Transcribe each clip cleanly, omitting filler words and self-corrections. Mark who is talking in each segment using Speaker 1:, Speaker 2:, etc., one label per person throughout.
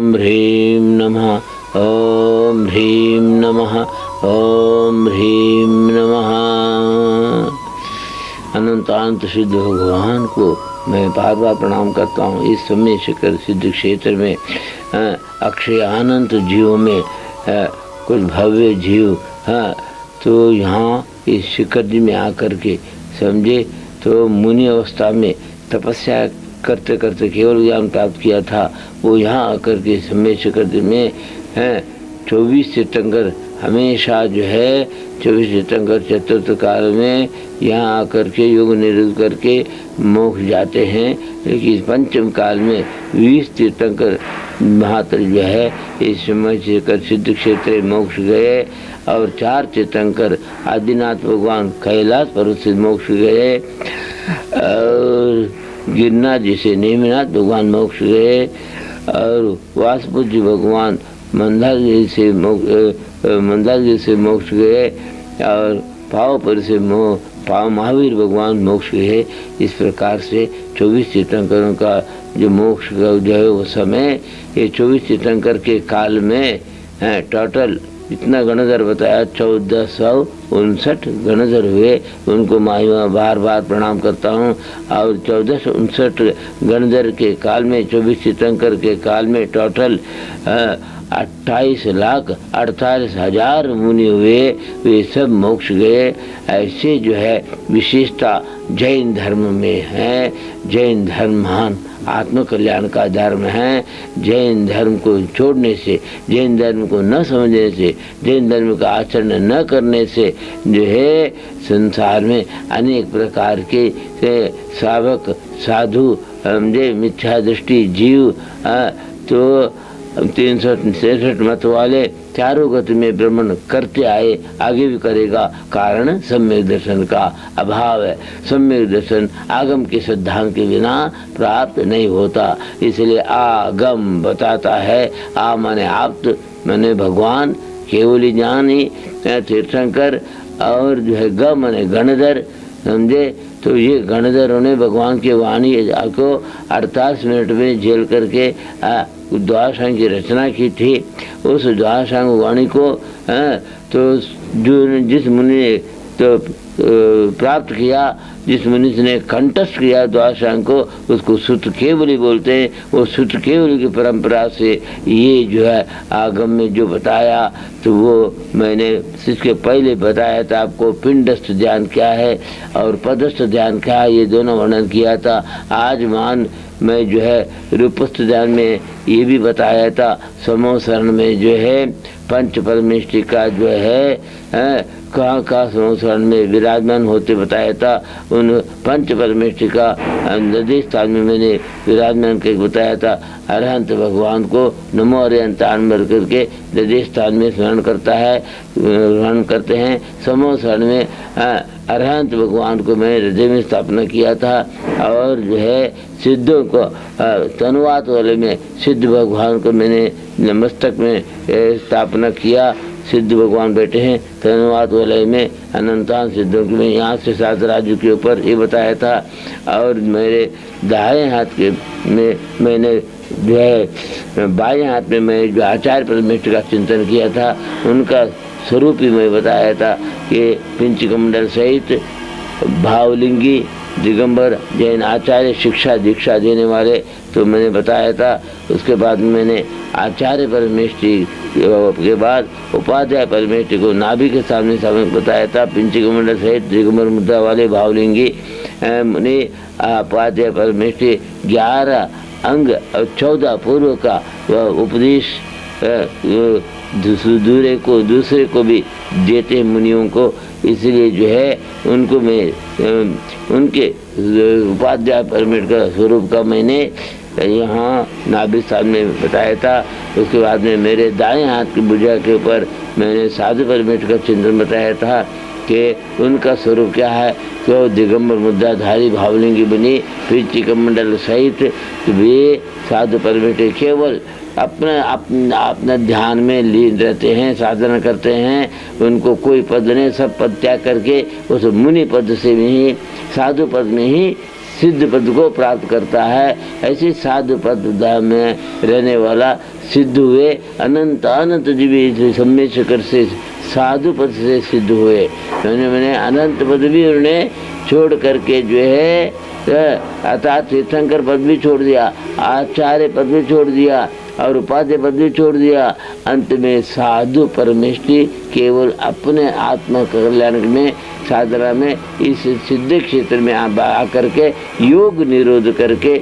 Speaker 1: ओम ह्रीं नमः, ओम ह्रीं नमः, ओम ह्रीं नमः। अनंत सिद्ध भगवान को मैं बार बार प्रणाम करता हूँ। इस समय शिखर सिद्ध क्षेत्र में अक्षय अनंत जीवों में कुछ भव्य जीव तो यहाँ इस शिखर जी में आकर के समझे तो मुनि अवस्था में तपस्या करते करते केवल ज्ञान प्राप्त किया था, वो यहाँ आकर के समय शिखर जी में 24 तीर्थंकर हमेशा जो है 24 तीर्थंकर चतुर्थ काल में यहाँ आकर के योग निरुद्ध करके मोक्ष जाते हैं। लेकिन पंचम काल में 20 तीर्थंकर मात्र जो है इस समय शिखर सिद्ध क्षेत्र मोक्ष गए और 4 तीर्थंकर आदिनाथ भगवान कैलाश पर्वत से मोक्ष गए और गिरनाथ जी से नेमिनाथ भगवान मोक्ष गए और वासुपुत्र भगवान मंदारगिरी से मोक्ष गए और पावपुर से महावीर भगवान मोक्ष गए। इस प्रकार से 24 तीर्थंकरों का जो मोक्ष का जो है वो समय ये 24 तीर्थंकर के काल में टोटल इतना गणधर बताया 1459 गणधर हुए। उनको महिमा बार बार प्रणाम करता हूँ। और 1459 गणधर के काल में 24 तीर्थंकर के काल में टोटल 28,48,000 मुनि हुए, वे सब मोक्ष गए। ऐसे जो है विशेषता जैन धर्म में है। जैन धर्म महान आत्म कल्याण का धर्म है। जैन धर्म को छोड़ने से, जैन धर्म को न समझने से, जैन धर्म का आचरण न करने से जो है संसार में अनेक प्रकार के सावक साधु मिथ्या दृष्टि जीव तो 363 मत वाले चारों गति में भ्रमण करते आए, आगे भी करेगा। कारण सम्यक दर्शन का अभाव है। सम्यक दर्शन आगम के सिद्धांत के बिना प्राप्त नहीं होता। इसलिए आगम बताता है। आ माने आप्त माने भगवान केवली ज्ञानी तीर्थंकर और जो है ग माने गणधर समझे। तो ये गणधरों ने भगवान की वाणी को 48 मिनट में झेल करके द्वादशांग की रचना की थी। उस द्वादशांग वाणी को तो जो जिस मुनि ने तो प्राप्त किया, जिस मुनि ने कंठस्थ किया द्वादशांग को, उसको सुत केवली बोलते हैं। वो सुत केवली की परंपरा से ये जो है आगम में जो बताया तो वो मैंने इसके पहले बताया था आपको। पिंडस्थ ध्यान क्या है और पदस्थ ध्यान क्या है, ये दोनों वर्णन किया था। आज मान मैं जो है रूपस्थ ध्यान में ये भी बताया था। समूह शरण में जो है पंच परमेष्टि का जो है कहाँ समूह शरण में विराजमान होते बताया था। उन पंच परमेष्टि का हृदय स्थान में मैंने विराजमान करके बताया था। अरहंत भगवान को नमो अरहंत भर करके हृदय स्थान में स्मरण करता है, स्मरण करते हैं। समूह शरण में अरहंत भगवान को मैं हृदय में स्थापना किया था। और जो है सिद्धों को तनुवात वाले में सिद्ध भगवान को मैंने मस्तक में स्थापना किया। सिद्ध भगवान बैठे हैं तनुवात वाले में। अनंतान सिद्धों की मैं यहाँ से 7 राज्यों के ऊपर ये बताया था। और मेरे दाएं हाथ के में मैंने जो है बाएं हाथ में मैं जो आचार्य परमेष्ठि का चिंतन किया था, उनका स्वरूप ही मैं बताया था कि पिंचकमंडल सहित भावलिंगी दिगंबर जैन आचार्य शिक्षा दीक्षा देने वाले तो मैंने बताया था। उसके बाद मैंने आचार्य परमेष्ठि के बाद उपाध्याय परमेष्ठि को नाभि के सामने बताया था। पिंचकमंडल सहित दिगंबर मुद्रा वाले भावलिंगी मुनि उपाध्याय परमेष्ठि 11 अंग और 14 पूर्व का उपदेश दूसरे को भी देते हैं मुनियों को। इसलिए जो है उनको मैं उनके उपाध्याय परमेष्ठि का स्वरूप का मैंने यहाँ नाभि स्थान में बताया था। उसके बाद में मेरे दाएं हाथ की भुजा के ऊपर मैंने साधु परमेष्ठि का चिंतन बताया था कि उनका स्वरूप क्या है। तो दिगंबर मुद्राधारी भावलिंगी बनी पिंचकमंडल सहित वे साधु परमेष्ठि केवल अपना ध्यान में लीन रहते हैं, साधना करते हैं। उनको कोई पद नहीं, सब पद त्याग करके उस मुनि पद से ही साधु पद में ही सिद्ध पद को प्राप्त करता है। ऐसे साधु पद में रहने वाला सिद्ध हुए, अनंत अनंत जीवी सम्मेशकर से साधु पद से सिद्ध हुए। मैंने अनंत पद भी उन्होंने छोड़ करके जो है अर्थात तीर्थंकर पद भी छोड़ दिया, आचार्य पद भी छोड़ दिया और उपाध्याय पद भी छोड़ दिया। अंत में साधु परमेष्टि केवल अपने आत्मा कल्याण में साधना में इस सिद्ध क्षेत्र में आकर के योग निरोध करके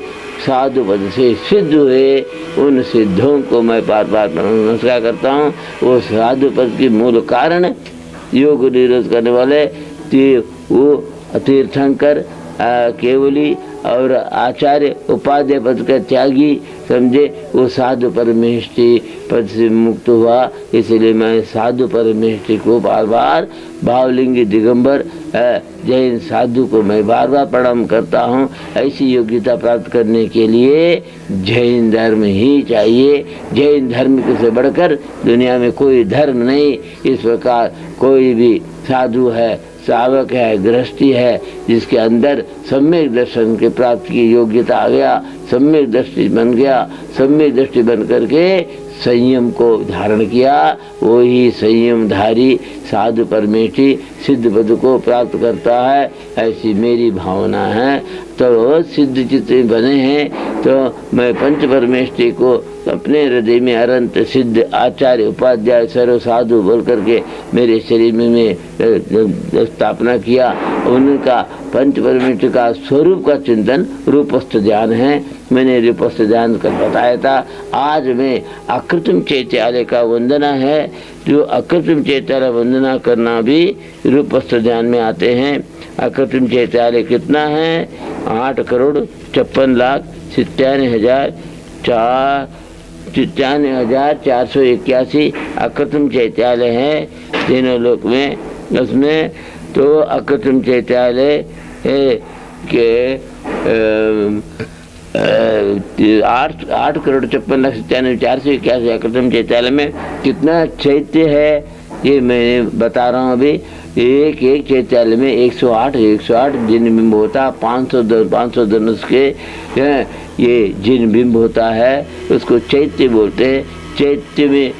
Speaker 1: साधु पद से सिद्ध हुए। उन सिद्धों को मैं बार बार नमस्कार करता हूँ। वो साधु पद की मूल कारण योग निरोध करने वाले वो तीर्थंकर केवली और आचार्य उपाध्याय पद का त्यागी समझे, वो साधु परमेष्टि पद से मुक्त हुआ। इसलिए मैं साधु परमेष्टि को बार बार भावलिंगी दिगंबर जैन साधु को मैं बार बार प्रणाम करता हूँ। ऐसी योग्यता प्राप्त करने के लिए जैन धर्म ही चाहिए। जैन धर्म से बढ़कर दुनिया में कोई धर्म नहीं। इस प्रकार कोई भी साधु है, सावक है, गृहस्थी है, जिसके अंदर सम्यक दर्शन के प्राप्त की योग्यता आ गया, सम्यक दृष्टि बन गया, सम्यक दृष्टि बन करके संयम को धारण किया, वो ही संयमधारी साधु परमेष्टि सिद्ध पद को प्राप्त करता है। ऐसी मेरी भावना है। तो सिद्ध जितने बने हैं तो मैं पंच परमेष्टि को अपने हृदय में अनंत सिद्ध आचार्य उपाध्याय सर्व साधु बोल करके मेरे शरीर में स्थापना किया। उनका पंच परमेष्टि का स्वरूप का चिंतन रूपस्थ ध्यान है। मैंने रूपस्थ ध्यान कर बताया था। आज में अकृत्रिम चैत्यालय का वंदना है। जो अकृत्रिम चैत्यालय वंदना करना भी रूपस्थ ध्यान में आते हैं। अकृत्रिम चैत्यालय कितना है? 8,56,97,481 अकृत्रिम चैत्यालय है तीनों लोक में। उसमें तो अकृत्रिम चैत्यालय के 8,56,97,481 अकृत्रिम चैत्यालय में कितना चैत्य है ये मैं बता रहा हूँ। अभी एक एक चैत्यालय में 108 जिन बिंब होता, 500 धनुष के ये जिन बिंब होता है उसको चैत्य बोलते हैं। चैत्य में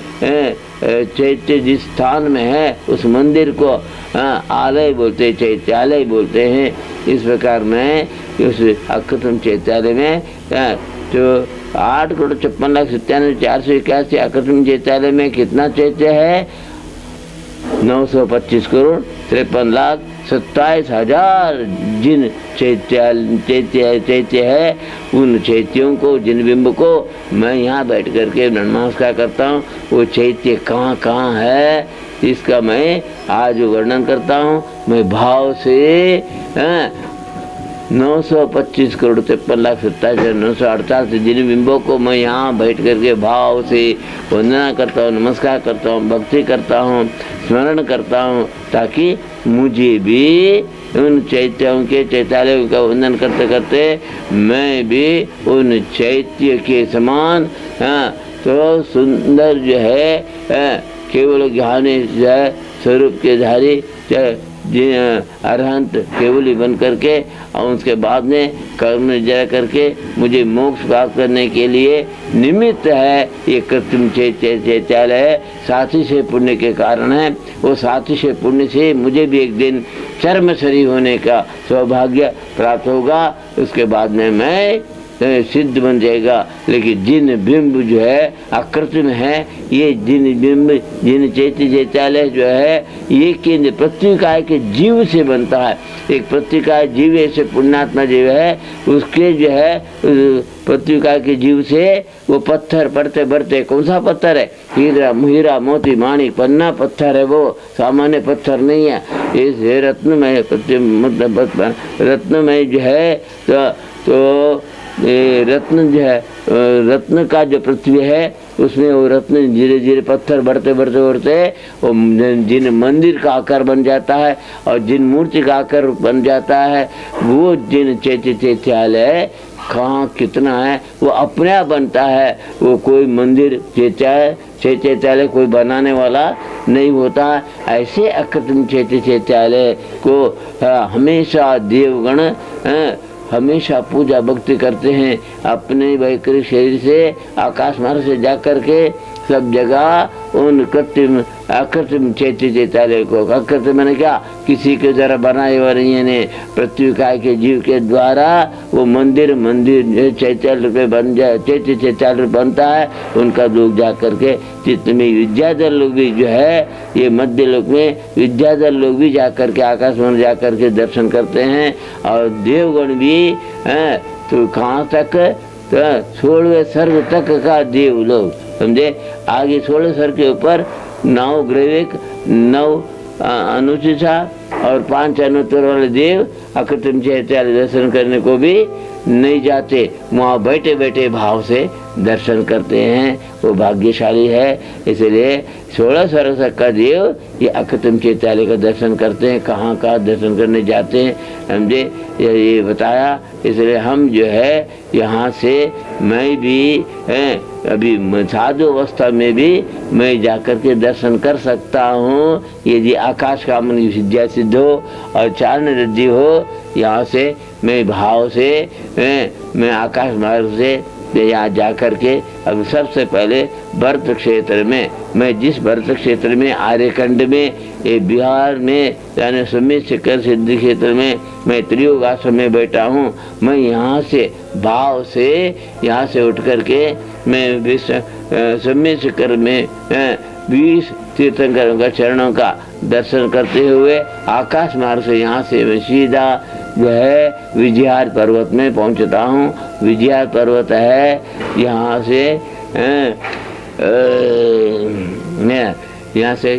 Speaker 1: चैत्य जिस स्थान में है उस मंदिर को आलय बोलते हैं, चैत्यालय बोलते हैं। इस प्रकार मैं उस अकृत्रिम चैत्यालय में तो 8,56,97,481 अकृत्रिम चैत्यालय में कितना चैत्य है? 925,53,27,000 जिन चैत्य है। उन चैत्यों को, जिन बिंब को मैं यहाँ बैठ करके नमस्कार करता हूँ। वो चैत्य कहाँ कहाँ है इसका मैं आज वर्णन करता हूँ। मैं भाव से 925,53,27,948 जिन बिंबों को मैं यहाँ बैठ करके भाव से वंदना करता हूँ, नमस्कार करता हूँ, भक्ति करता हूँ, स्मरण करता हूँ, ताकि मुझे भी उन चैत्यों के चैत्यालयों का वंदन करते करते मैं भी उन चैत्य के समान तो सुंदर जो है केवल ज्ञानी जो है स्वरूप के धारी अरहंत केवली बन करके और उसके बाद में कर्म जय करके मुझे मोक्ष प्राप्त करने के लिए निमित्त है। ये कृत्रिम चैत्यालय है, साथी से पुण्य के कारण है। वो साथी से पुण्य से मुझे भी एक दिन चर्मशरी होने का सौभाग्य प्राप्त होगा। उसके बाद में मैं सिद्ध बन जाएगा। लेकिन जिन बिंब जो है अकृत्रिम है, ये जिन बिंब जिन चैत्यालय जो है ये केंद्र पत्रिकाय के जीव से बनता है। एक पत्रिकाय जीव ऐसे पुण्यात्मा जीव है, उसके जो है पत्रिका के जीव से वो पत्थर पड़ते बढ़ते। कौन सा पत्थर है? हीरा मोती माणिक पन्ना पत्थर है। वो सामान्य पत्थर नहीं है। इस रत्नमय मतलब रत्नमय जो है तो रत्न जो है रत्न का जो पृथ्वी है उसमें वो रत्न धीरे धीरे पत्थर बढ़ते बढ़ते बढ़ते वो जिन मंदिर का आकार बन जाता है और जिन मूर्ति का आकार बन जाता है। वो जिन चैत्यालय कहाँ कितना है वो अपने आप बनता है। वो कोई मंदिर चैत्यालय कोई बनाने वाला नहीं होता। ऐसे अकृत्रिम चैत्यालय को हमेशा देवगण हमेशा पूजा भक्ति करते हैं, अपने वैकृत शरीर से आकाश मार्ग से जा करके सब जगह उन कृत्रिम अकृत्रिम चैत्य चैतालय को, अकृत्रिम मैंने क्या, किसी के द्वारा बनाए हुए ने पृथ्वी काय के जीव के द्वारा वो मंदिर चैत्यालय बन जाए, चैत्य चैतालय बनता है। उनका लोग जा करके जितने विद्याधर लोग भी जो है, ये मध्य लोक में विद्याधर लोग भी जा करके आकाश में जा करके दर्शन करते हैं। और देवगण भी हैं, तो कहाँ तक, तो 16वें स्वर्ग तक का देव लोग, समझे। आगे 16 स्वर्ग के ऊपर 9 ग्रैविक, 9 अनुचिता और 5 अनुत्तर वाले देव अकृत्रिम चैत्यालय दर्शन करने को भी नहीं जाते, वहाँ बैठे बैठे भाव से दर्शन करते हैं, वो भाग्यशाली है। इसलिए 16 स्वर्ग का देव ये अकृत्रिम चैत्यालय का दर्शन करते हैं। कहाँ कहाँ दर्शन करने जाते हैं, समझे, ये बताया। इसलिए हम जो है यहाँ से, मैं भी अभी साधु अवस्था में भी मैं जाकर के दर्शन कर सकता हूँ, यदि आकाश का मन विद्या सिद्ध हो और चारण रिद्धि हो। यहाँ से मैं भाव से मैं आकाश मार्ग से यहाँ जा करके, अब सबसे पहले भरत क्षेत्र में, मैं जिस भरत क्षेत्र में आर्यखंड में, ये बिहार में यानी सुमित शिखर सिद्धि क्षेत्र में मैं त्रियोग आश्रम में बैठा हूँ, मैं यहाँ से भाव से यहाँ से उठ करके मैं सुमित शिखर में 20 तीर्थंकरों का चरणों का दर्शन करते हुए आकाश मार्ग से यहाँ से मैं सीधा जो है विजयहार पर्वत में पहुँचता हूँ। विजयहार पर्वत है यहाँ से यहाँ से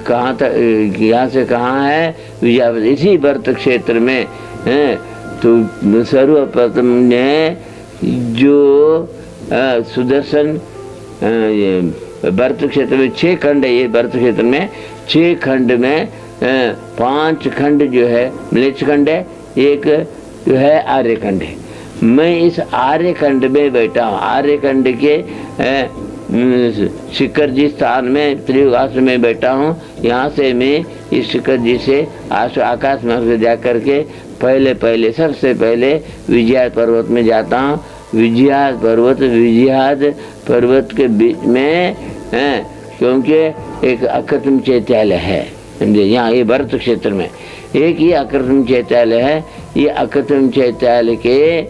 Speaker 1: कहाँ तक, यहाँ से कहाँ है विजयहार, इसी भरत क्षेत्र में है। तो सर्वप्रथम ने जो सुदर्शन भरत क्षेत्र में 6 खंड है, ये भरत क्षेत्र में 6 खंड में 5 खंड जो है म्लेच्छ खंड है, एक जो है आर्य खंड है। मैं इस आर्य खंड में बैठा हूँ, आर्य खंड के शिखर जी स्थान में त्रियोग आश्रम में बैठा हूँ। यहाँ से मैं इस शिखर जी से आकाश मार्ग से जा करके पहले सबसे पहले विजयहार पर्वत में जाता हूँ। विजयहार पर्वत के बीच में है, क्योंकि एक अकृत्रिम चैत्यालय है, समझे। यहाँ ये भरत क्षेत्र में एक ही अकृत्रिम चैत्यालय है। ये अकृत्रिम चैत्यालय के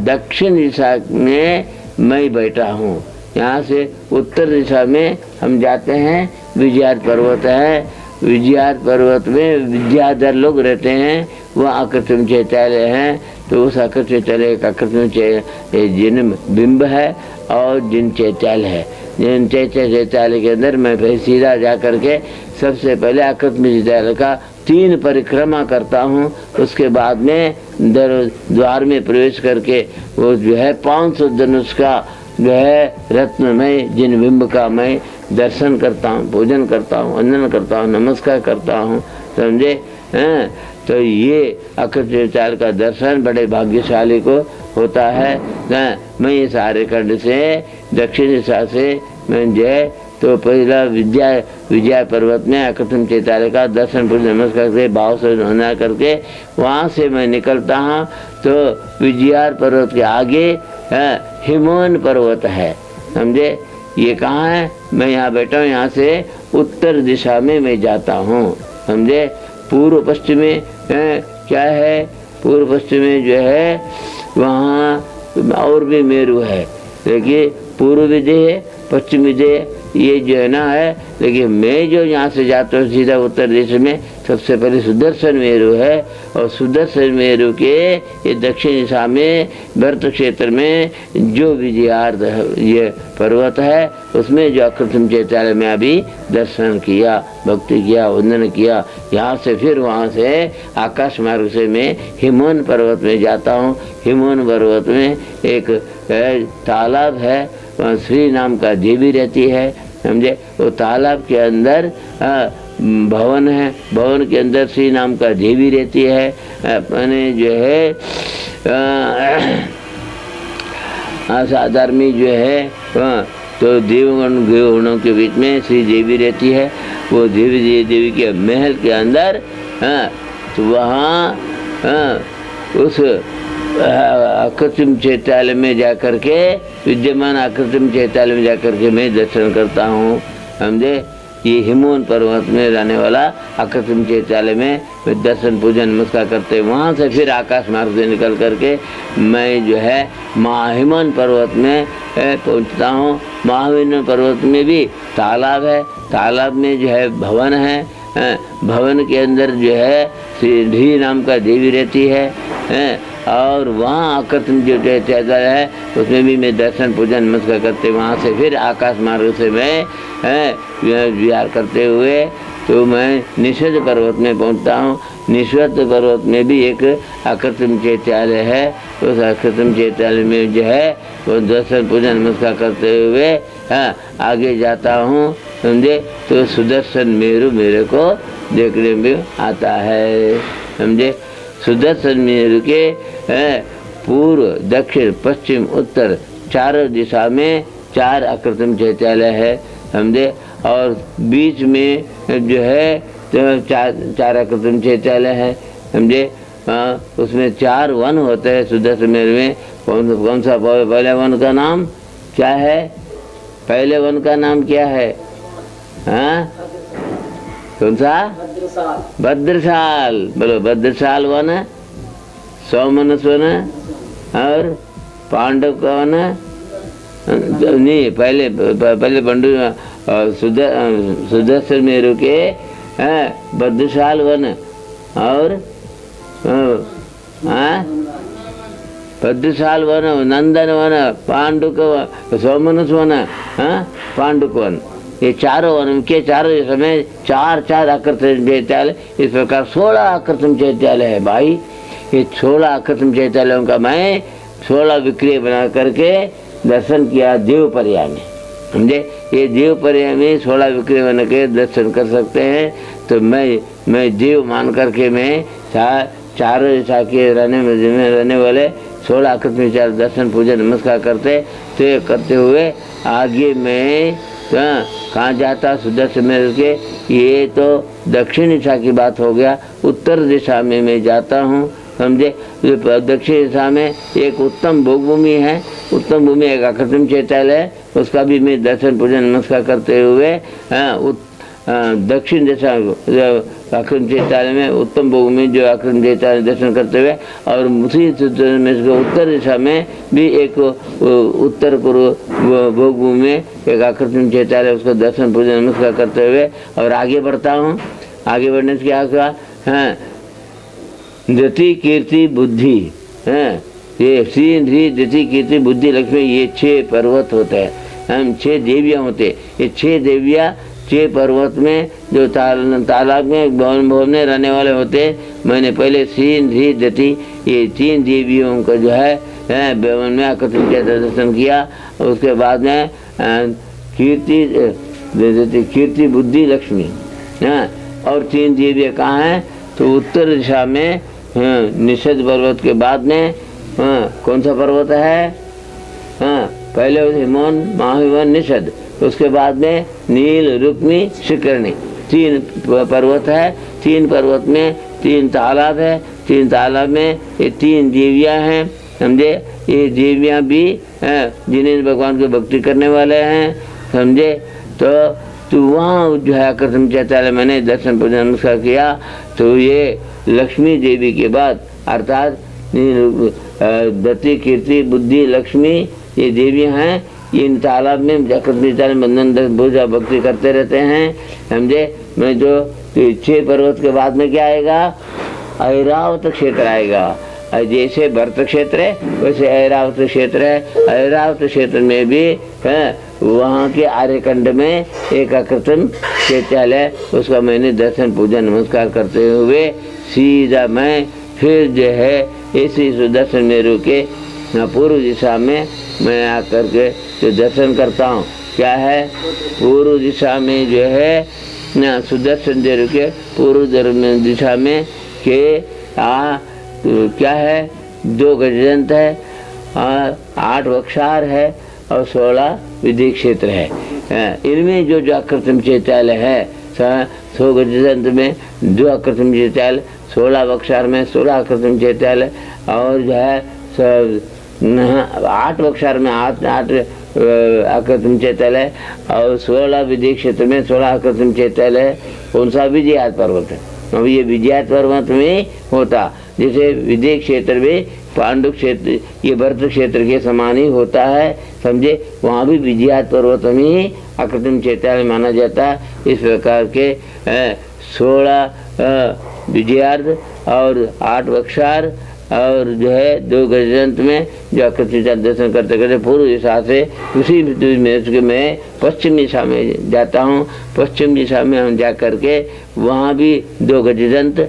Speaker 1: दक्षिण दिशा में मैं बैठा हूँ। यहाँ से उत्तर दिशा में हम जाते हैं, विजयहार पर्वत है। विजयहार पर्वत में विद्याधर लोग रहते हैं, वह अकृत्रिम चैत्यालय है। तो उस अकृत्रिम चैत्यालय का अकृत्रिम जिन बिंब है और जिन चैत्यालय है, जिन चैत्यालय के अंदर मैं फिर सीधा जा करके सबसे पहले अकृत्रिम चैत्यालय का 3 परिक्रमा करता हूँ। उसके बाद में द्वार में प्रवेश करके वो जो है 500 धनुष का जो है रत्नमय जिन बिंब का मैं दर्शन करता हूँ, पूजन करता हूँ, वंदन करता हूँ, नमस्कार करता हूँ, समझे। तो ये अकृत्रिम चैत्यालय का दर्शन बड़े भाग्यशाली को होता है। मैं इस आर्यखंड से दक्षिण दिशा से मैं जो है तो पहला विजय पर्वत में अकृत्रिम चैत्यालय का दर्शन पूजन नमस्कार से भाव से वंदना करके वहाँ से मैं निकलता हूँ। तो विजयहार पर्वत के आगे हिमवन पर्वत है, समझे। ये कहाँ है, मैं यहाँ बैठा हूँ। यहाँ से उत्तर दिशा में मैं जाता हूँ, समझे। पूर्व पश्चिम में क्या है, पूर्व पश्चिम में जो है वहाँ और भी मेरू है। देखिए पूर्व विजय है, पश्चिम विजय ये जो है ना है। लेकिन मैं जो यहाँ से जाता हूँ सीधा उत्तर दिशा में, सबसे पहले सुदर्शन मेरू है। और सुदर्शन मेरू के ये दक्षिण दिशा में भरत क्षेत्र में जो विजयहार ये पर्वत है, उसमें जो अकृत्रिम चैत्यालय में अभी दर्शन किया, भक्ति किया, वंदन किया। यहाँ से फिर वहाँ से आकाश मार्ग से मैं हिमवन पर्वत में जाता हूँ। हिमवन पर्वत में एक तालाब है, वहाँ श्री नाम का देवी रहती है, समझे। वो तालाब के अंदर भवन है, भवन के अंदर श्री नाम का देवी रहती है। अपने जो है साधारणी जो है तो देवगणों के बीच में श्री देवी रहती है। वो देवी के महल के अंदर तो वहाँ उस अकृत्रिम चैत्यालय में जाकर के, विद्यमान अकृत्रिम चैत्यालय में जाकर के मैं दर्शन करता हूँ। समझे? ये हिमवन पर्वत में रहने वाला अकृत्रिम चैत्यालय में मैं दर्शन पूजन नमस्कार करते, वहाँ से फिर आकाश मार्ग से निकल करके मैं जो है महाहिमवन पर्वत में पहुँचता हूँ। महाहिमवन पर्वत में भी तालाब है, तालाब में जो है भवन है, भवन के अंदर जो है सीढ़ी नाम का देवी रहती है, और वहाँ अकृत्रिम जो चैत्यालय है उसमें भी मैं दर्शन पूजन नमस्कार करते, वहाँ से फिर आकाश मार्ग से मैं विहार करते हुए तो मैं निषद पर्वत में पहुँचता हूँ। निषद पर्वत में भी एक अकृत्रिम चैत्यालय है, उस अकृत्रिम चैत्यालय में जो है वो दर्शन पूजन नमस्कार करते हुए आगे जाता हूँ। समझे? तो सुदर्शन मेरु मेरे को देखने में आता है। समझे? सुदर्शन मेरु के पूर्व, दक्षिण, पश्चिम, उत्तर चारों दिशा में 4 अकृत्रिम चैत्यालय है। समझे? और बीच में जो है तो 4 अकृत्रिम चैत्यालय है। समझे? उसमें 4 वन होते हैं सुदर्शन मेरु में। कौन सा पहले वन का नाम क्या है? पहले वन का नाम क्या है? कौन सा? भद्रशाल। बोलो, भद्रशाल वन है, सौमनस वन है, और पांडव का वन है। नहीं, पहले बंडू सुदर्शन मेरु के भद्रशाल वन और भद्रशाल वन, नंदन वन, पांडुक, सौमनस वन, पांडुक वन, ये चारों वन के चारों समय 4 अकृत्रिम चैत्यालय, इस प्रकार 16 अकृत्रिम चैत्यालय है भाई। ये 16 अकृत्रिम चैत्यालयों का मैं 16 विक्रिय बना करके दर्शन किया देवपर्या में। समझे? ये देवपर्या में 16 विक्रिय बना के दर्शन कर सकते हैं। तो मैं देव मान करके मैं चारों दिशा के रहने वाले 16 अकृत्रिम चैत्यालय दर्शन पूजन नमस्कार करते हुए आगे मैं कहाँ जाता? सुदर्शन मेरु के, ये तो दक्षिण दिशा की बात हो गया। उत्तर दिशा में मैं जाता हूँ। समझे? दक्षिण दिशा में एक उत्तम भोगभूमि है, उत्तम भूमि एक अकृत्रिम चैत्यालय है, उसका भी मैं दर्शन पूजन नमस्कार करते हुए दक्षिण दिशा अकृत्रिम चैत्यालय में उत्तम भोगभूमि जो अकृत्रिम चैत्यालय दर्शन करते हुए, और उसी उत्तर दिशा में भी एक उत्तर पूर्व भोगभूमि में एक अकृत्रिम चैत्यालय, उसको दर्शन पूजन नमस्कार करते हुए और आगे बढ़ता हूँ। आगे बढ़ने से क्या हुआ? धृति, कीर्ति, बुद्धि, ये श्री, धृ, धृति, कीर्ति, बुद्धि, लक्ष्मी, ये 6 पर्वत होते हैं। हम 6 देवियाँ होते। ये 6 देवियाँ 6 पर्वत में जो तालाब में भवन में रहने वाले होते। मैंने पहले श्री, धृ, धृति, ये 3 देवियों का जो है भवन में अकृत्रिम चैत्यालय दर्शन किया। उसके बाद में कीर्ति, बुद्धि, लक्ष्मी, और 3 देवियाँ कहाँ हैं? तो उत्तर दिशा में निषद पर्वत के बाद में कौन सा पर्वत है? पहले हिमवन, महाहिमवन, निषद, उसके बाद में नील, रुक्मी, शिखरणी, 3 पर्वत है। 3 पर्वत में 3 तालाब है। 3 तालाब में ये 3 देवियाँ हैं। समझे? ये देवियाँ भी जिन्हें भगवान की भक्ति करने वाले हैं। समझे? तो वहाँ जो है अकृत्रिम चैत्यालय मैंने दर्शन पूजन नमस्कार किया। तो ये लक्ष्मी देवी के बाद अर्थात धृति, कीर्ति, बुद्धि, लक्ष्मी, ये देवियाँ हैं। इन तालाब में अकृत्रिम चैत्यालय बंधन पूजा भक्ति करते रहते हैं। समझे? मैं जो 6 पर्वत के बाद में क्या आएगा? ऐरावत क्षेत्र आएगा। जैसे भरत क्षेत्र है वैसे ऐरावत क्षेत्र है। ऐरावत क्षेत्र में भी वहाँ के आर्यखंड में एक अकृत्रिम चैत्यालय, उसका मैंने दर्शन पूजन नमस्कार करते हुए सीधा मैं फिर जो है इसी सुदर्शन मेरु के पूर्व दिशा में मैं आकर के जो दर्शन करता हूँ। क्या है? पूर्व दिशा में जो है सुदर्शन मेरु के पूर्व दिशा में के क्या है? 2 गजदंत है, 8 वक्षार है और 16 विधि क्षेत्र है। इनमें जो अकृत्रिम चैत्यालय है 100 गजदंत में 2 अकृत्रिम चैत्यालय, 16 वक्षार में 16 आकृतिम चैत्यालय, और जो है 8 वक्षार में 8 आकृतिम चैत्यालय, और 16 विदेह क्षेत्र में 16 आकृतिम चैत्यालय। कौन सा? विजयात पर्वत है। अब ये विजयात पर्वत में होता, जैसे विदेह क्षेत्र में पांडु क्षेत्र, ये भरत क्षेत्र के समान ही होता है, समझे। वहाँ भी विजयात पर्वत में ही आकृतिम चैत्यालय माना जाता है। इस प्रकार के 16 विजयार्ध और 8 वक्षार और जो है 2 गजदंत में जो आकृतिम दर्शन करते करते पूर्व दिशा से उसी में मैं पश्चिम दिशा में जाता हूँ। पश्चिम दिशा में हम जा करके वहाँ भी 2 गजदंत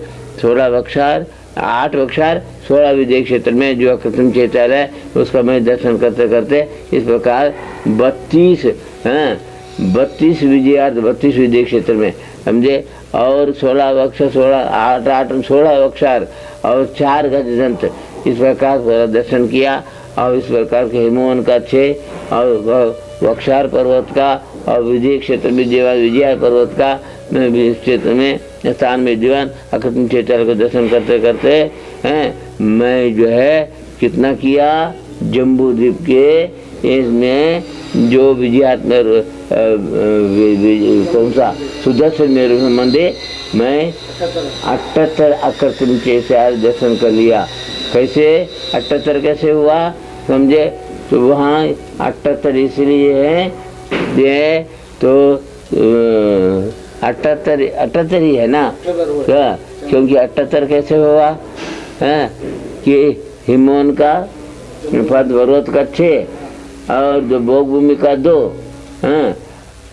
Speaker 1: 16 वक्षार 8 वक्षार 16 विदेह क्षेत्र में जो आकृतिम चैत्यालय है उसका मैं दर्शन करते करते इस प्रकार 32 विजयार्ध 32 विदेह क्षेत्र में, समझे। और 16 वक्षार 16 वक्षार और 4 गजदंत, इस प्रकार दर्शन किया। और इस प्रकार के हिमवन का 6 और वक्षार पर्वत का और विजय क्षेत्र में विजय पर्वत का क्षेत्र में स्थान में दीवान आकृतिम चैत्यालय को दर्शन करते करते मैं जो है कितना किया, जम्बू द्वीप के इसमें जो विजयात में कौन सा सुदर्शन मेरु संबंधी मैं 78 आकृतिम चैत्यालय दर्शन कर लिया। कैसे 78 कैसे हुआ, समझे। तो वहाँ 78 इसलिए है ये तो 78 ही है ना, क्या? क्योंकि 78 कैसे हुआ है कि हिमवन का पद पर्वत का 6 और जो भोग भूमि का 2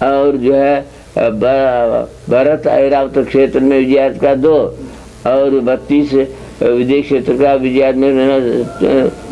Speaker 1: और जो है भरत ऐरावत क्षेत्र में विजयात का 2 और 32 विदेह क्षेत्र का विजयात में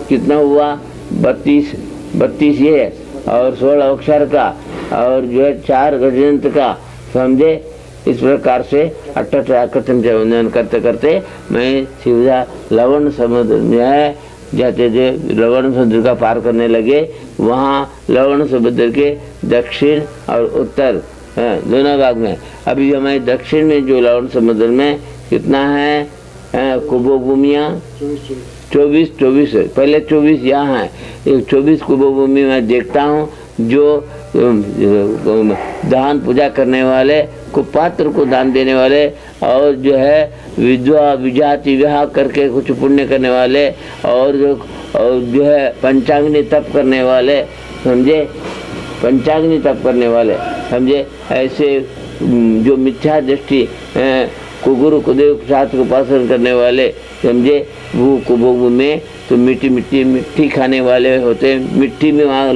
Speaker 1: कितना हुआ 32 ये और 16 अक्षर का और जो है 4 गजदंत का, समझे। इस प्रकार से 78 आकृतिम चैत्यालय करते करते मैं सीधा लवण समुद्र में जाते थे। लवण समुद्र का पार करने लगे। वहाँ लवण समुद्र के दक्षिण और उत्तर दोनों भाग में, अभी हमारे दक्षिण में जो लवण समुद्र में कितना है कुबो भूमियाँ 24 पहले 24 यहाँ है। 24 कुबो भूमि मैं देखता हूँ जो दान पूजा करने वाले कुपात्र को दान देने वाले और जो है विधवा विजाति विवाह करके कुछ पुण्य करने वाले और जो है पंचाग्नि तप करने वाले, समझे। पंचाग्नि तप करने वाले, समझे। ऐसे जो मिथ्या दृष्टि कुगुरु कुदेव शास्त्र को उपासन करने वाले, समझे। वो कुबोग में तो मिट्टी खाने वाले होते हैं। मिट्टी में वहाँ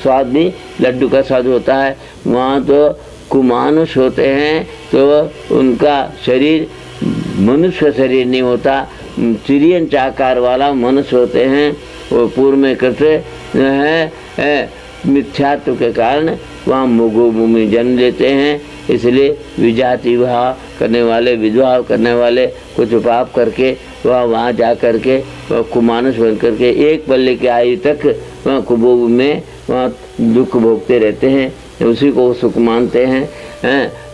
Speaker 1: स्वाद भी लड्डू का स्वाद होता है। वहाँ तो कुमानुष होते हैं तो उनका शरीर मनुष्य शरीर नहीं होता, तिर्यंच आकार वाला मनुष्य होते हैं। वो पूर्व में करते हैं मिथ्यात्व के कारण वहाँ मुगो भूमि जन्म लेते हैं। इसलिए विजाति विवाह करने वाले विधवा करने वाले कुछ पाप करके वहाँ जा करके वह कुमानुष बन करके एक पल्ले की आयु तक वहाँ कुबोग में वहाँ दुख भोगते रहते हैं, उसी को सुख मानते हैं।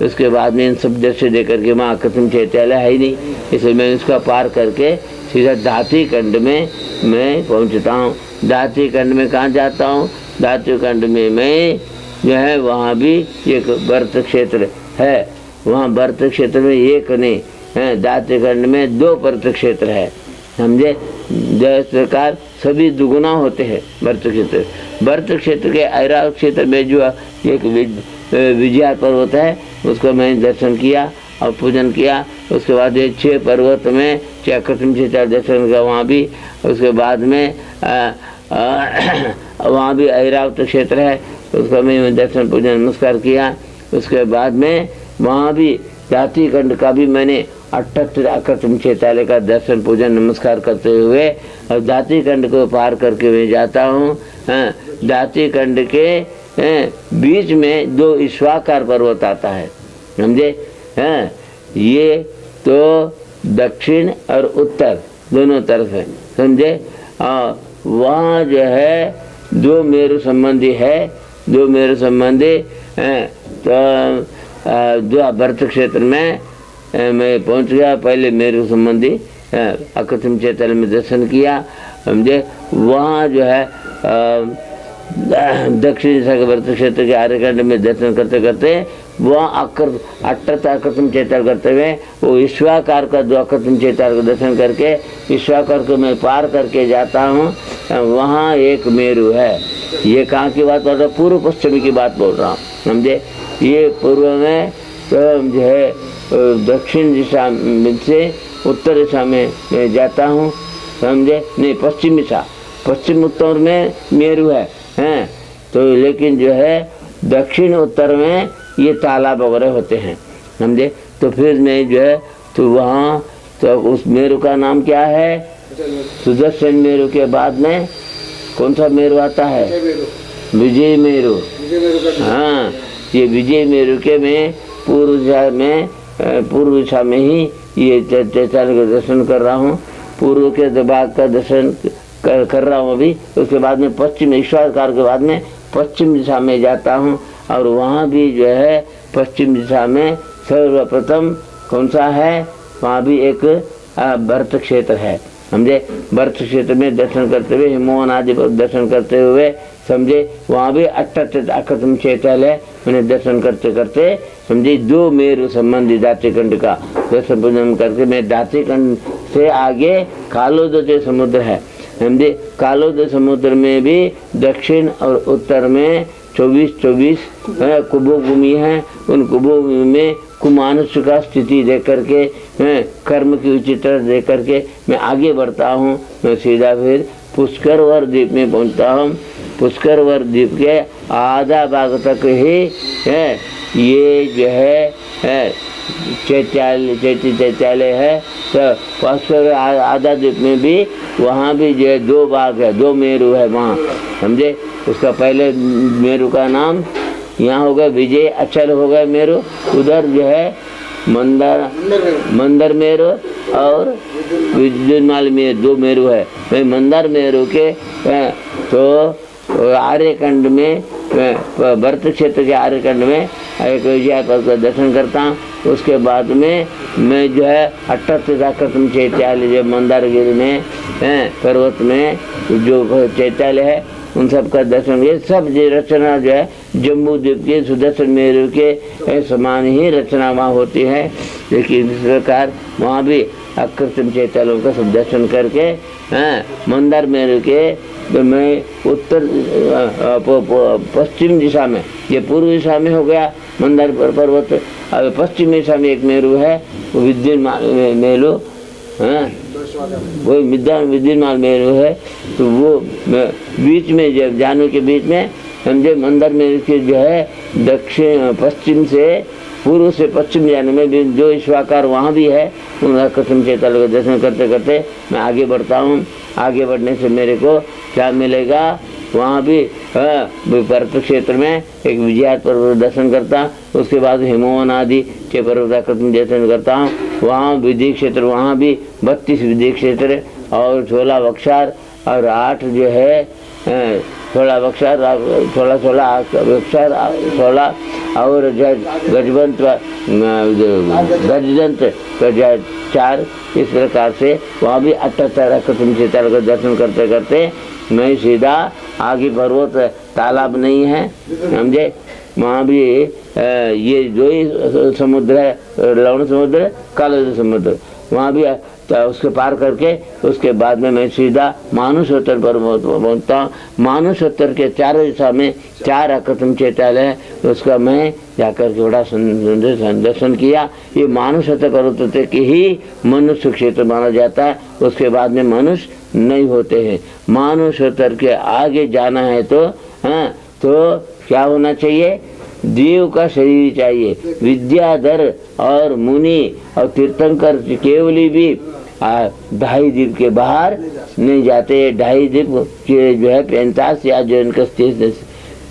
Speaker 1: उसके बाद में इन सब दृश्य दे करके वहाँ आकृतिम चैत्यालय है ही नहीं, इसलिए मैं उसका पार करके सीधा दाती खंड में मैं पहुँचता हूँ। दाती खंड में कहाँ जाता हूँ, दाती खंड में मैं जो है वहाँ भी एक भरत क्षेत्र है। वहाँ भरत क्षेत्र में एक नहीं है, दाती खंड में 2 भरत क्षेत्र है, समझे। इस प्रकार सभी दुगुना होते हैं भरत क्षेत्र। भरत क्षेत्र के ऐरावत क्षेत्र में जो एक विजय पर्वत है उसको मैंने दर्शन किया और पूजन किया। उसके बाद ये 6 पर्वत में 6 आकृतिम चैत्यालय दर्शन किया वहाँ भी। उसके बाद में वहाँ भी ऐरावत क्षेत्र है, उसका मैं दर्शन पूजन नमस्कार किया। उसके बाद में वहाँ भी दाती खंड का भी मैंने 78 आकृतिम चैत्यालय का दर्शन पूजन नमस्कार करते हुए और दाती खंड को पार करके मैं जाता हूँ। दाती खंड के बीच में 2 ईश्वाकार पर्वत आता है, समझे। ये तो दक्षिण और उत्तर दोनों तरफ है, समझे। वहाँ जो है 2 मेरु संबंधी है, 2 मेरु संबंधी तो जो भरत क्षेत्र में मैं पहुंच गया। पहले मेरु संबंधी अकृत्रिम चैत्यालय में दर्शन किया, समझे। वहाँ जो है दक्षिण दिशा के व्रत क्षेत्र के आर्यकांड में दर्शन करते करते वहाँ अकृत्रिम चैत्यालय करते हुए वो ईश्वाकार का जो अकृत्रिम चैत्यालय का दर्शन करके ईश्वाकार को मैं पार करके जाता हूँ। वहाँ एक मेरु है। ये कहाँ की बात बोल रहा हूँ? पूर्व पश्चिमी की बात बोल रहा हूँ, समझे। ये पूर्व में तो जो है दक्षिण दिशा से उत्तर दिशा में मैं जाता हूँ, समझे। नहीं, पश्चिम दिशा, पश्चिम उत्तर में मेरु है, हैं। तो लेकिन जो है दक्षिण उत्तर में ये तालाब वगैरह होते हैं, समझे। तो फिर मैं जो है तो वहाँ तो उस मेरु का नाम क्या है? सुदर्शन मेरु के बाद में कौन सा मेरु आता है? विजय मेरु। हाँ, ये विजय मेरु के में पूर्व दिशा में ही ये चैत्यालय का दर्शन कर रहा हूँ। पूर्व के भाग का दर्शन कर रहा हूँ अभी। उसके बाद में पश्चिम ईश्वरकार के बाद में पश्चिम दिशा में जाता हूँ और वहाँ भी जो है पश्चिम दिशा में सर्वप्रथम कौन सा है? वहाँ भी एक व्रत क्षेत्र है, समझे। व्रत क्षेत्र में दर्शन करते हुए हिमोहन आदि पर दर्शन करते हुए, समझे। वहाँ भी अकृत्रिम चैत्यालय मैंने दर्शन करते करते, समझे, 2 मेरु संबंधी दातिकंड का दर्शन पूजन करके मैं दातिकंड से आगे कालोदय समुद्र है, समझे। कालोदय समुद्र में भी दक्षिण और उत्तर में 24 कुंभभूमि है। उन कुंभभूमि में कुमानुष का स्थिति देख करके कर्म की उचित देख करके मैं आगे बढ़ता हूँ। मैं सीधा फिर पुष्करवर द्वीप में पहुँचता हूँ। पुष्करवर द्वीप के आधा भाग तक ही है ये जो है चैत्यालय है। तो पुष्कर आधा द्वीप में भी वहाँ भी जो है 2 भाग है, 2 मेरु है वहाँ, समझे। उसका पहले मेरु का नाम यहाँ होगा विजय अचल होगा मेरु। उधर जो है मंदर मेरु और विद्युन्माल मेरु, 2 मेरु है। मैं मंदर मेरु के तो आर्यकांड में व्रत क्षेत्र के आर्यकांड में एक विजय का दर्शन करता हूँ। उसके बाद में मैं जो है 38 अकृत्रिम चैत्यालय जो मंदारगिरी में पर्वत में जो चैत्यालय है उन सब का दर्शन। ये सब रचना जो है जम्मू द्वीप के सुदर्शन मेरु के समान ही रचना वहाँ होती है। लेकिन इस प्रकार वहाँ भी अकृत्रिम चैत्यालयों का सब दर्शन करके मंदार मेरु के तो मैं उत्तर पश्चिम दिशा में, ये पूर्व दिशा में हो गया मंदार पर्वत। अब पश्चिम दिशा में एक मेरु है, वो विद्युन्माल मेरु, वो विद्युन्माल मेरु है। तो वो बीच में जब जानू के बीच में, समझे, मंदार मेरु के जो है दक्षिण पश्चिम से पूर्व से पश्चिम जाने में भी जो ईश्वाकार वहाँ भी है। उन अकृत्रिम चैत्यालय का दर्शन करते करते मैं आगे बढ़ता हूँ। आगे बढ़ने से मेरे को क्या मिलेगा? वहाँ भी पर्वत क्षेत्र में एक विजयात पर्वत दर्शन करता। उसके बाद हिमोहन आदि के पर्वत अकृत्रिम दर्शन करता हूँ। वहाँ विधि क्षेत्र, वहाँ भी 32 विधि क्षेत्र और 16 वक्षार और 8 जो है 16 वक्षार, 16 और गजदंत 4। इस प्रकार से वहाँ भी 78 अकृत्रिम चैत्यालय का दर्शन करते करते मैं सीधा आगे पर्वत तालाब नहीं है, समझे। वहाँ भी ये जो ही समुद्र है, लवण समुद्र, काला समुद्र, वहाँ भी उसके पार करके उसके बाद में मैं सीधा मानुषोत्तर पर पहुँचता हूँ। मानुषोत्तर के 4 दिशा में 4 अकृत्रिम चैत्यालय है। उसका मैं जाकर के बड़ा दर्शन किया। ये मानुषोत्तर पर्वत के ही मनुष्य क्षेत्र माना जाता है। उसके बाद में मनुष्य नहीं होते हैं। मानुषोत्तर के आगे जाना है तो तो क्या होना चाहिए? देव का शरीर चाहिए। विद्याधर और मुनि और तीर्थंकर केवली भी 2.5 द्वीप के बाहर नहीं जाते। 2.5 द्वीप के जो है 45 योजन का स्थित,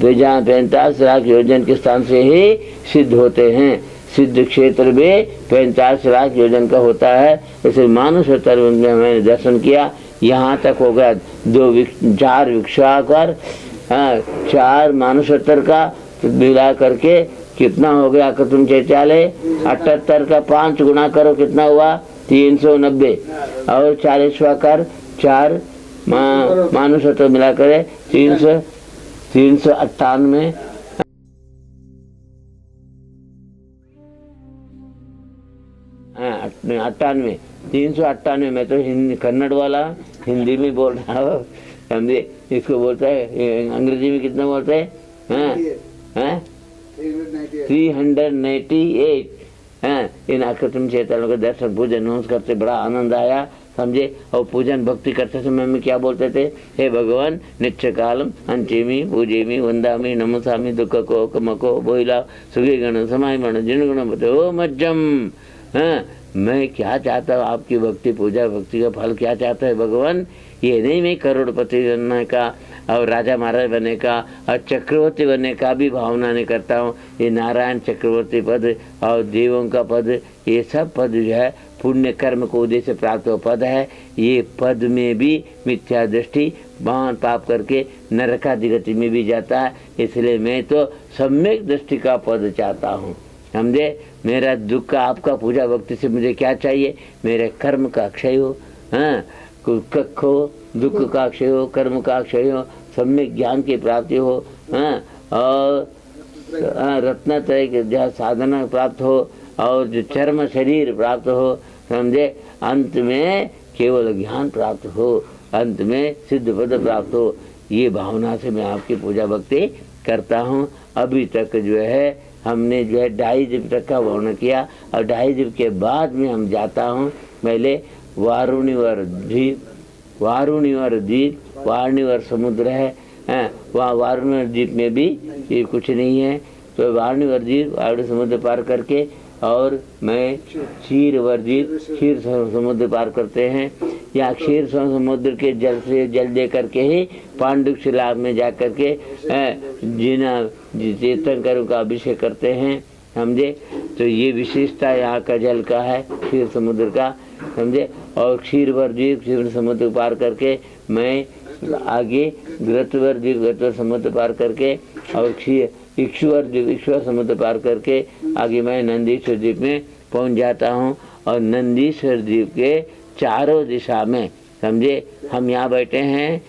Speaker 1: जहाँ 45 लाख योजन के स्थान से ही सिद्ध होते हैं। सिद्ध क्षेत्र भी 45 लाख योजन का होता है। इसे मानुषोत्तर में मैंने दर्शन किया। यहाँ तक हो गया 4 विक्षाकर, 4 मानुषोत्तर का मिला करके कितना हो गया आकृतिम चैत्यालय? 78 का 5 गुना करो, कितना हुआ? 390। और 40वां कर 4 मानुष तो मिला करे 398। हाँ 98, 398। मैं तो हिंदी कन्नड़ वाला हिंदी में बोल रहा हूँ, समझे? इसको बोलता है अंग्रेजी में कितना बोलते हैं? हाँ हाँ 398। हाँ, इन आकृतिम चैत्यालयों के दर्शन पूजन नमस्कार करते बड़ा आनंद आया, समझे? और पूजन भक्ति करते समय में क्या बोलते थे? हे भगवान नित्य कालम अंचेमी पूजेमी वंदामी नमसामी दुख को कमको बोला सुखी गण समाय मण जिन गुण बतो मज्जम। हाँ, मैं क्या चाहता हूँ? आपकी भक्ति, पूजा भक्ति का फल क्या चाहता है भगवान? ये नहीं मैं करोड़पति बनने का और राजा महाराज बनने का और चक्रवर्ती बनने का भी भावना नहीं करता हूँ। ये नारायण चक्रवर्ती पद और देवों का पद, ये सब पद जो है पुण्य कर्म को उद्देश्य प्राप्त पद है। ये पद में भी मिथ्या दृष्टि महान पाप करके नरकादि गति में भी जाता है। इसलिए मैं तो सम्यक दृष्टि का पद चाहता हूँ, समझे? मेरा दुख का आपका पूजा भक्ति से मुझे क्या चाहिए? मेरे कर्म का क्षय हो, हाँ, कख हो, दुख का क्षय हो, कर्म का क्षय हो, सम्यक ज्ञान की प्राप्ति हो, हाँ, और रत्नत्रय के जहाँ साधना प्राप्त हो और जो चर्म शरीर प्राप्त हो, समझे? अंत में केवल ज्ञान प्राप्त हो, अंत में सिद्ध पद प्राप्त हो। ये भावना से मैं आपकी पूजा भक्ति करता हूँ। अभी तक जो है हमने जो है 2.5 जीव तक का वर्णन किया और 2.5 जीव के बाद में हम जाता हूँ पहले वारुणिवर द्वीप। वारुणिवर द्वीप, वारुणिवर समुद्र है, वहाँ वारुणिवर द्वीप में भी ये कुछ नहीं है। तो वारुणिवर द्वीप, वारुणी समुद्र पार करके और मैं क्षीरवर द्वीप, क्षीर समुद्र पार करते हैं। यहाँ क्षीर समुद्र के जल से जल दे करके ही पांडुक शिला में जा करके जिना चेतन कर का अभिषेक करते हैं, समझे? तो ये विशेषता यहाँ का जल का है, क्षीर समुद्र का, समझे? और क्षीरवर द्वीप, क्षीर समुद्र पार करके मैं आगे घृतवर द्वीप, घृतवर समुद्र पार करके और इक्षुवर द्वीप, इक्षुवर समुद्र पार करके आगे मैं नंदीश्वर द्वीप में पहुँच जाता हूँ। और नंदीश्वर द्वीप के चारों दिशा में, समझे? हम यहाँ बैठे हैं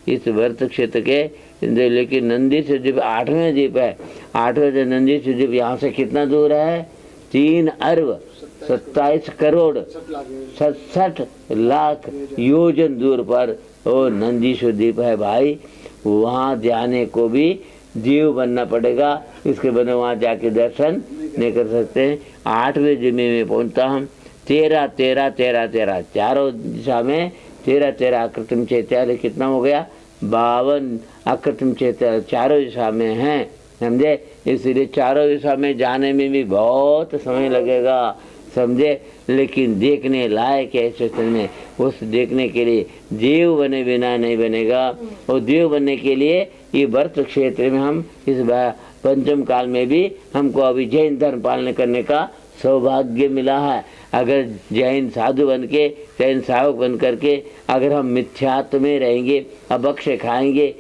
Speaker 1: इस व्रत क्षेत्र के, लेकिन नंदीश्वर द्वीप 8वें द्वीप है। 8वें नंदीश्वर द्वीप यहाँ से कितना दूर है? 3 अरब 27 करोड़ 67 लाख योजन दूर पर वो नंदीश्वर द्वीप है भाई। वहाँ जाने को भी जीव बनना पड़ेगा, इसके बने वहाँ जाके दर्शन नहीं कर सकते। 8वें द्वीप में पहुँचता हम। 13 13 13 13 चारों दिशा में 13 13 आकृतिम चैत्यालय कितना हो गया? 52 आकृतिम चैत्यालय चारों दिशा में हैं, समझे? इसलिए चारों दिशा में जाने में भी बहुत समय लगेगा, समझे? लेकिन देखने लायक है स्टेशन में। उस देखने के लिए देव बने बिना नहीं बनेगा। और देव बनने के लिए ये व्रत क्षेत्र में हम इस पंचम काल में भी हमको अभी जैन धर्म पालन करने का सौभाग्य मिला है। अगर जैन साधु बन के, जैन सावक बन करके अगर हम मिथ्यात्व में रहेंगे, अभक्ष्य खाएंगे,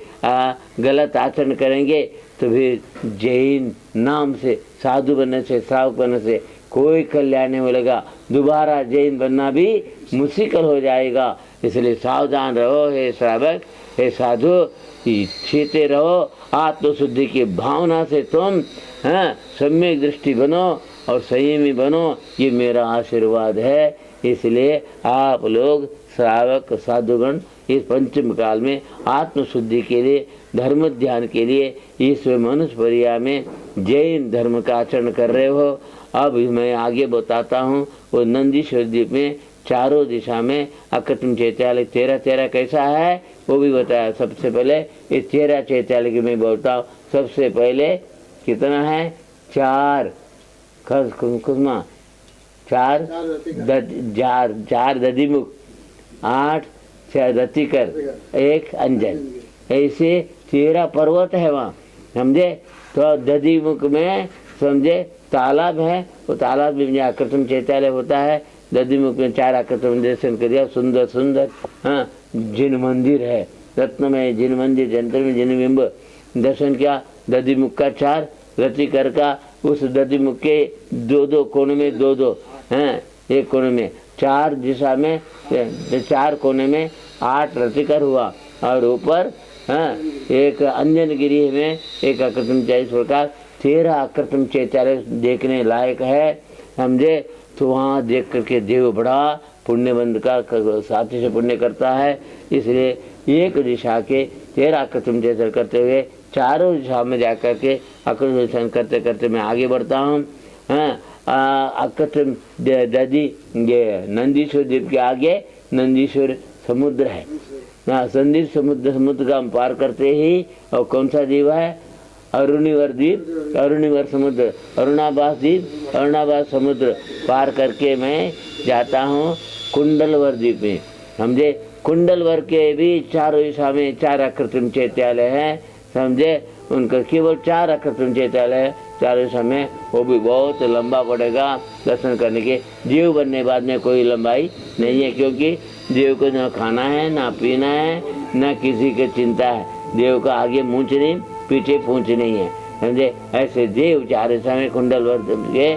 Speaker 1: गलत आचरण करेंगे, तो फिर जैन नाम से, साधु बनने से, सावक बनने से कोई कल्याण नहीं मिलेगा। दोबारा जैन बनना भी मुश्किल हो जाएगा। इसलिए सावधान रहो हे श्रावक, हे साधु, छीते रहो। आत्मशुद्धि की भावना से तुम सम्यक दृष्टि बनो और संयमी बनो, ये मेरा आशीर्वाद है। इसलिए आप लोग श्रावक साधुगण इस पंचम काल में आत्मशुद्धि के लिए, धर्म ध्यान के लिए इस मनुष्य परिया में जैन धर्म का आचरण कर रहे हो। अब मैं आगे बताता हूँ। वो नंदीश्वर द्वीप में चारों दिशा में आकृतिम चैत्यालय 13 13 कैसा है वो भी बताया। सबसे पहले इस 13 चैत्यालय की मैं बोलता हूँ। सबसे पहले कितना है? 4 खुसमा, 4 दधिमुख, 8 रतिकर, 1 अंजन, ऐसे 13 पर्वत है वहाँ, समझे? तो दधिमुख में समझे तालाब है, वो तालाब में आकृतिम चैत्यालय होता है। दधिमुख में 4 आकृतिम दर्शन कर दिया, सुंदर सुंदर। हाँ, जिन मंदिर है, रत्नमय जिन मंदिर, जंतर में जिन बिंब दर्शन किया। दधिमुख का 4 रतिकर का उस दधिमुख के दो कोने में दो हैं, एक कोने में 4 दिशा में 4 कोने में 8 रतिकर हुआ, और ऊपर एक अंजनगिरी में एक आकृतिम 40 प्रकार 13 आकृतिम चैत्यालय देखने लायक है, समझे। तो वहाँ देख करके देव बड़ा पुण्यबंध का साथी से पुण्य करता है, इसलिए एक दिशा के 13 आकृतिम चैत्यालय करते हुए चारों दिशा में जाकर के आकृतिम करते करते मैं आगे बढ़ता हूँ। आकृतिम दधी ये नंदीश्वर द्वीप के आगे नंदीश्वर समुद्र है, संदीप समुद्र का हम पार करते ही, और कौन सा द्वीप है? अरुणिवर द्वीप, अरुणिवर समुद्र, अरुणाभास द्वीप, अरुणाभास समुद्र पार करके मैं जाता हूँ कुंडलवर द्वीप में, समझे। कुंडलवर के भी चारों दिशा में 4 आकृतिम चैत्यालय है, समझे। उनका केवल 4 आकृतिम चैत्यालय है चारों दिशा में, वो भी बहुत लंबा पड़ेगा दर्शन करने के। जीव बनने बाद में कोई लंबाई नहीं है, क्योंकि देव को न खाना है, ना पीना है, न किसी की चिंता है। देव का आगे मूंछ नहीं, पीछे पूंछ नहीं है, समझे। ऐसे देव चारों दिशा में कुंडलवर के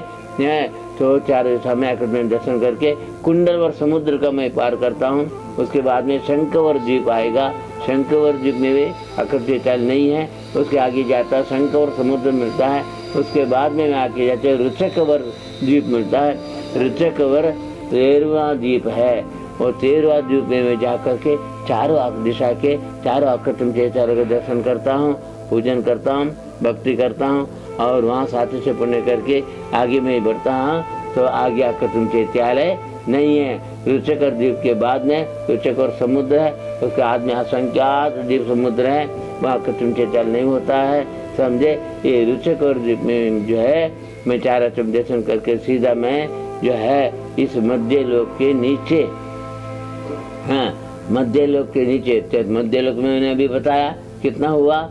Speaker 1: तो चारों दिशा में आकृतिम दर्शन करके कुंडलवर समुद्र का मैं पार करता हूँ। उसके बाद में शंखवर द्वीप आएगा, शंखवर द्वीप में भी आकृतिम चैत्यालय नहीं है, उसके आगे जाता शंखवर समुद्र मिलता है। उसके बाद में आगे जाते रुचकवर द्वीप मिलता है, रुचकवर 13वां द्वीप है, और 13वां द्वीप में मैं जा करके चारों दिशा के चारों आकृतिम चैत्यालय का दर्शन करता हूँ, पूजन करता हूँ, भक्ति करता हूँ, और वहाँ साथी से पुण्य करके आगे मैं बढ़ता हूँ। तो आगे आकृतिम चैत्यालय नहीं है। रुचकर द्वीप के बाद में रुचकर समुद्र है, उसके बाद में असंख्यात द्वीप समुद्र है, वहाँ आकृतिम चैत्यालय नहीं होता है, समझे। ये रुचकर द्वीप में जो है मैं 4 आकृतिम दर्शन करके सीधा मैं जो है इस मध्य लोक के नीचे, मध्य लोक के नीचे, मध्य लोक में मैंने अभी बताया कितना हुआ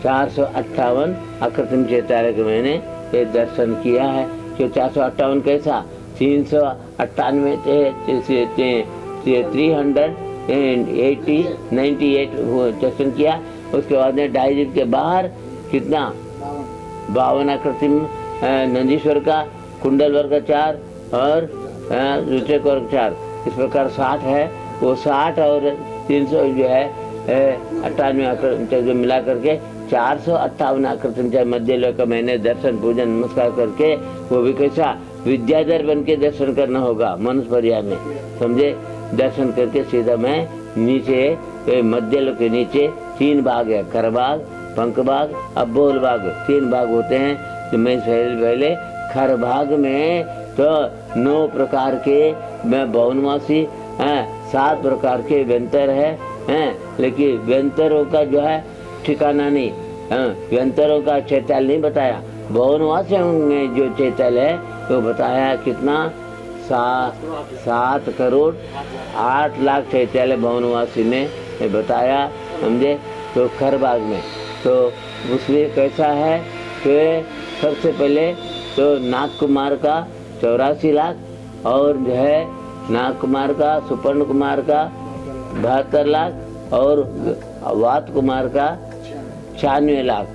Speaker 1: 458 आकृतिम चैत्यालय के मैंने ये दर्शन किया है। क्यों 458 कैसा? 398 398 दर्शन किया। उसके बाद में 2.5 के बाहर कितना 52 आकृतिम नंदीश्वर का, कुंडलवर का 4 और रुचकर 4, इस प्रकार 60 है। वो 60 और 300 जो है 98 आकृतिम मिला करके 458 आकृतिम मध्य लोक का मैंने दर्शन पूजन नमस्कार करके, वो भी कैसा विद्याधर बन के दर्शन करना होगा मनुष्य पर्या में, समझे। दर्शन करके सीधा मैं नीचे मध्य लोक के नीचे 3 भाग है, कर भाग, पंख भाग, अब्बोल भाग, 3 भाग होते हैं। तो मैं पहले खर भाग में तो 9 प्रकार के मैं बहुनवासी 7 प्रकार के व्यंतर है, लेकिन व्यंतरों का जो है ठिकाना नहीं, व्यंतरों का चैत्यालय नहीं बताया। बहुनवासियों में जो चैत्यालय है तो बताया कितना 7 करोड़ 8 लाख चैत्यालय बहुनवासी में बताया, समझे। तो खरबाग में तो उसमें कैसा है कि सबसे पहले तो नाग कुमार का 84 लाख, और जो है नाग कुमार का, सुपर्ण कुमार का 72 लाख, और वात कुमार का 96 लाख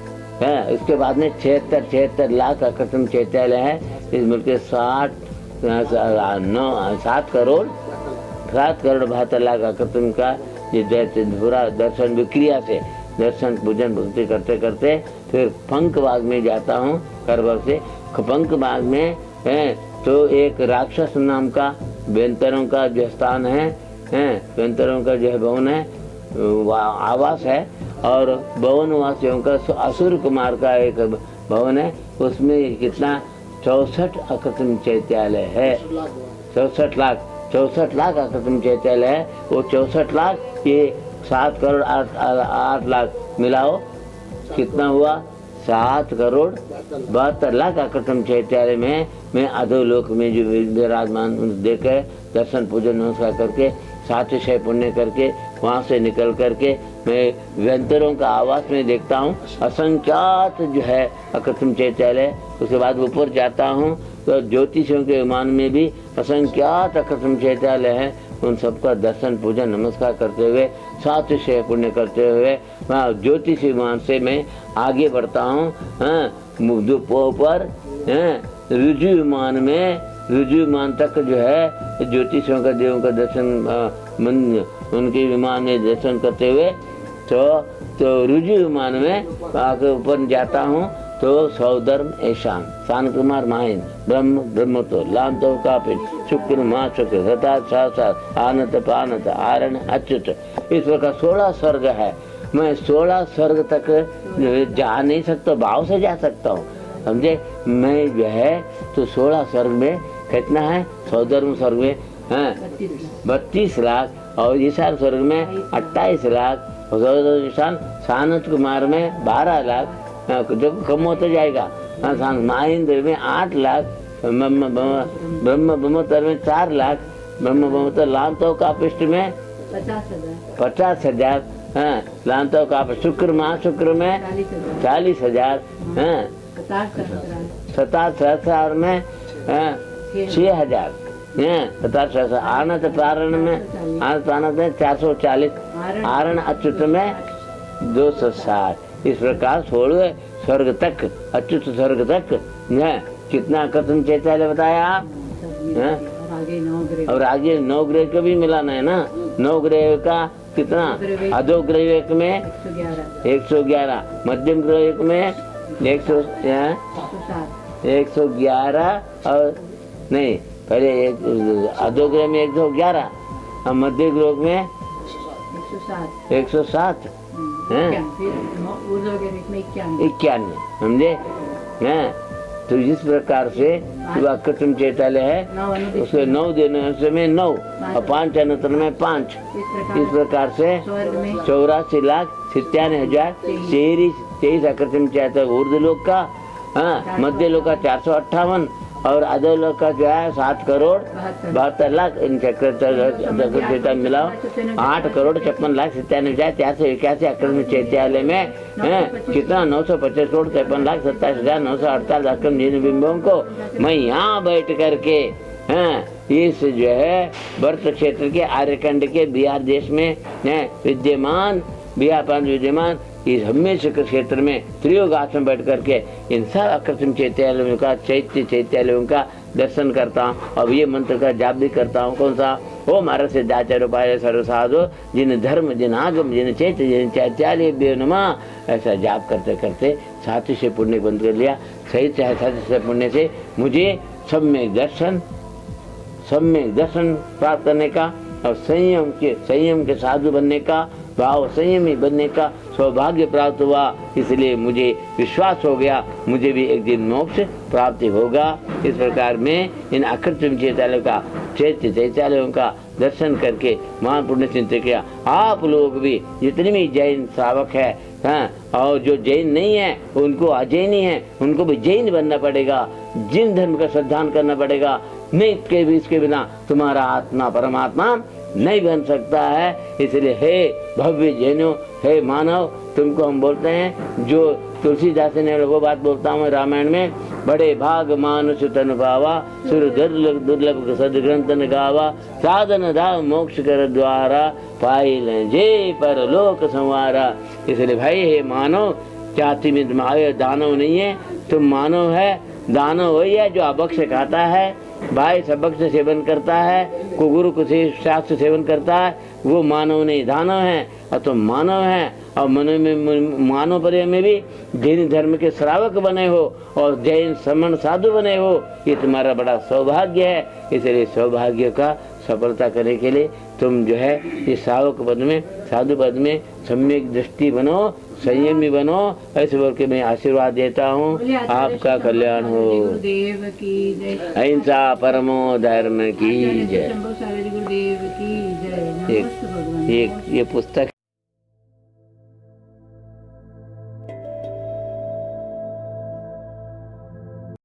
Speaker 1: है। इसके बाद में 76 लाख आकृतिम चैत्यालय है। इस मिलकर 7 करोड़ 72 लाख आकृतिम का ये पूरा दर्शन विक्रिया से दर्शन पूजन भक्ति करते करते फिर पंख बाग में जाता हूँ। करबाग से पंख बाग में है तो एक राक्षस नाम का व्यंतरों का जो स्थान है, व्यंतरों का जो भवन है, आवास है, और भवनवासियों का असुर कुमार का एक भवन है। उसमें कितना 64 आकृतिम चैत्यालय है। 64 लाख आकृतिम चैत्यालय है। वो 64 लाख ये 7 करोड़ 8 लाख मिलाओ कितना हुआ? 7 करोड़ 72 लाख आकृतिम चैत्यालय में मैं अधोलोक में जो विराजमान देकर दर्शन पूजन नमस्कार करके सातिशय पुण्य करके वहाँ से निकल करके मैं व्यंतरों का आवास में देखता हूँ असंख्यात जो है आकृतिम चैत्यालय। उसके बाद ऊपर जाता हूँ तो ज्योतिषियों के विमान में भी असंख्यात आकृतिम चैत्यालय है। उन सबका दर्शन पूजन नमस्कार करते हुए सातिशय पुण्य करते हुए वहाँ ज्योतिषी विमान से मैं आगे बढ़ता हूँ। ऊपर ऋजु विमान तक जो है ज्योतिषों का देवों का दर्शन उनके विमान में दर्शन करते हुए तो ऋजु विमान में आकर ऊपर जाता हूँ तो सौधर्म ऐशान शान कुमार माहिन ब्रह्म तो लाम तो कापिल शुक्र माँ शुक्र सता सात आनत पानत आरण अच्युत, इस प्रकार 16 स्वर्ग है। मैं 16 स्वर्ग तक जा नहीं सकता, भाव से जा सकता हूँ, समझे। मैं जो है तो 16 स्वर्ग में कितना है, सौधर्म स्वर्ग में 32 लाख और ईशान स्वर्ग में 28 लाख और सानत कुमार में 12 लाख, जो कम होता जाएगा। महेंद्र में 8 लाख, ब्रह्म ब्रह्मोत्तर में 4 लाख, ब्रह्म ब्रह्मोत्तर लांतो कापिष्ट में 50,000, लांतो का शुक्र महाशुक्र में 40,000, 7 सहस्र में 6,000, 7 सहस्र आनत प्रारण में 440, आरण अच्युत में 260। इस प्रकार 16 स्वर्ग तक, अच्युत स्वर्ग तक कितना कर्तन चैतन्य बताया आप, और आगे 9 ग्रह का भी मिलाना है ना। 9 ग्रह का कितना, अधो ग्रह में 111, मध्यम ग्रह में 111 और नहीं, पहले अधो ग्रह में 111 और मध्य ग्रह में 107, 91, समझे। तो इस प्रकार से कृत्रिम चैतालय है, उसके 9 दिन में 9 और 5 अनंतर में 5, इस प्रकार से 84,97,000 23 अकृत्रिम चैतालय ऊर्ध्व लोक का, मध्य लोक का 458 और अधो लोक का जो है 7 करोड़ 72 लाख। इन चैतालय मिलाओ 8 करोड़ 56 लाख 97,481 अकृत्रिम चैतालय में कितना 925 करोड़ 53 लाख 27,948 अकृत्रिम बिंबों को मैं यहाँ बैठ करके इस जो है भरत क्षेत्र के आर्यखंड के बिहार देश में विद्यमान, बिहार प्रांत विद्यमान इस हमेशा के क्षेत्र में त्रियोग आश्रम बैठ करके इन सब अकृत्रिम चैत्यालयों का चैत्यालयों का दर्शन करता हूँ। अब ये मंत्र का जाप भी करता हूँ। कौन सा, ओम हमारा सिद्धाचार्य उपाय सर्वसाधु जिन धर्म जिन आगम जिन चैत्य जिन चैत्यालय नमः, ऐसा जाप करते करते साथी से पुण्य बंद कर लिया। सही चाहे साथी से पुण्य से मुझे सम्यक दर्शन प्राप्त करने का और संयम के साधु बनने का, भाव संयमी बनने का सौभाग्य प्राप्त हुआ। इसलिए मुझे विश्वास हो गया मुझे भी एक दिन मोक्ष प्राप्ति होगा। इस प्रकार में इन अकृत्रिम चैत्यालयों का चैत्यालयों का दर्शन करके महान पुण्य चिंतन किया। आप लोग भी जितने भी जैन श्रावक है और जो जैन नहीं है उनको अजैनी है, उनको भी जैन बनना पड़ेगा, जिन धर्म का श्रद्धान करना पड़ेगा। नहीं इसके बिना तुम्हारा आत्मा परमात्मा नहीं बन सकता है। इसलिए हे भव्य जैनो, हे मानव, तुमको हम बोलते हैं जो तुलसीदास ने वो बात बोलता हूँ रामायण में, बड़े भाग मानुष तन पावा सुर दुर्लभ सदग्रंथ न गावा, साधन धाम मोक्ष कर द्वारा पाई जे परलोक संवारा। इसलिए भाई हे मानव, जाति में तुम आए दानव नहीं है, तुम मानव है। दानव वही है जो अभक्ष खाता है, भाई सबक से सेवन करता है, को गुरु को शास्त्र सेवन करता है, वो मानव नहीं दानव है। और तुम मानव है और मानव पर्याय में भी जैन धर्म के श्रावक बने हो और जैन समण साधु बने हो, ये तुम्हारा बड़ा सौभाग्य है। इसलिए सौभाग्य का सफलता करने के लिए तुम जो है इस श्रावक पद में, साधु पद में सम्यक दृष्टि बनो, संयमी बनो। ऐसे बोल के मैं आशीर्वाद देता हूँ, आपका कल्याण हो। अहिंसा परमो धर्म की जय। ये पुस्तक